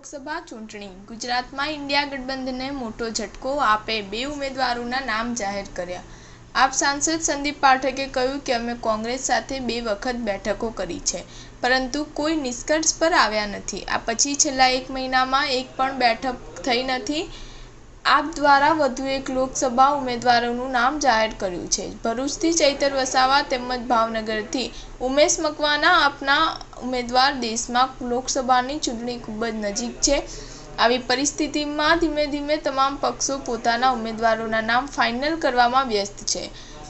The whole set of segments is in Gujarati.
લોકસભા ચૂંટણી ગુજરાતમાં ઇન્ડિયા ગઠબંધને મોટો ઝટકો આપે 2 ઉમેદવારોના નામ જાહેર કર્યા। આપ સાંસદ સંદીપ પાઠકે કહ્યું કે અમે કોંગ્રેસ સાથે 2 વખત બેઠકો કરી છે, પરંતુ કોઈ નિષ્કર્ષ પર આવ્યા નથી। આ પછી છેલ્લા 1 મહિનામાં એક પણ બેઠક થઈ નથી। આપ દ્વારા વધુ એક લોકસભા ઉમેદવારોનું નામ જાહેર કર્યું છે। ભરૂચથી ચૈતર વસાવા તેમજ ભાવનગરથી ઉમેશ મકવાણા આપના ઉમેદવાર। દેશમાં લોકસભાની ચૂંટણી ખૂબ જ નજીક છે। આવી પરિસ્થિતિમાં ધીમે ધીમે તમામ પક્ષો પોતાના ઉમેદવારોના નામ ફાઇનલ કરવામાં વ્યસ્ત છે।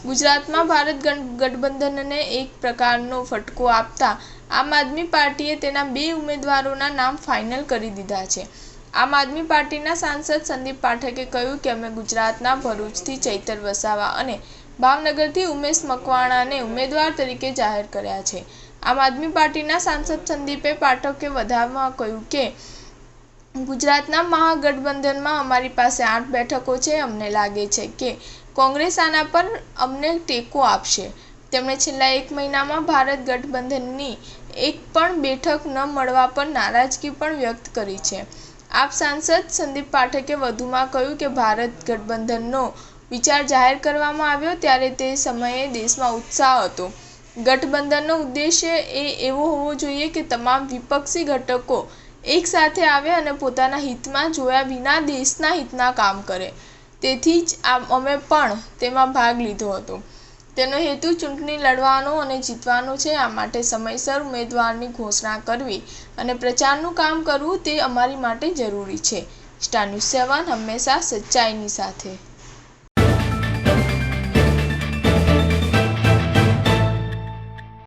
ગુજરાતમાં ભારત ગઠબંધનને એક પ્રકારનો ફટકો આપતા આમ આદમી પાર્ટીએ તેના 2 ઉમેદવારોના નામ ફાઇનલ કરી દીધા છે। આમ આદમી પાર્ટીના સાંસદ સંદીપ પાઠકે કહ્યું કે અમે ગુજરાતના ભરૂચથી ચૈતર વસાવા અને ભાવનગરથી ઉમેશ મકવાણાને ઉમેદવાર તરીકે જાહેર કર્યા છે। આમ આદમી પાર્ટીના સાંસદ સંદીપે પાઠકે વધારામાં કહ્યું કે ગુજરાતના મહાગઠબંધનમાં અમારી પાસે 8 બેઠકો છે। અમને લાગે છે કે કોંગ્રેસ આના પર અમને ટેકો આપશે। તેમણે છેલ્લા 1 મહિનામાં ભારત ગઠબંધનની એક પણ બેઠક ન મળવા પર નારાજગી પણ વ્યક્ત કરી છે। આપ સાંસદ સંદીપ પાઠકે વધુમાં કહ્યું કે ભારત ગઠબંધનનો વિચાર જાહેર કરવામાં આવ્યો ત્યારે તે સમયે દેશમાં ઉત્સાહ હતો। ગઠબંધનનો ઉદ્દેશ્ય એવો હોવો જોઈએ કે તમામ વિપક્ષી ઘટકો એક સાથે આવે અને પોતાના હિતમાં જોયા વિના દેશના હિતના કામ કરે। તેથી જ અમે પણ તેમાં ભાગ લીધો હતો। તેનો હેતુ ચૂંટણી લડવાનો અને જીતવાનો છે। આ માટે સમયસર ઉમેદવારની ઘોષણા કરવી અને પ્રચારનું કામ કરવું તે અમારી માટે જરૂરી છે। સ્ટાર ન્યૂઝ 7 હંમેશા સચ્ચાઈની સાથે।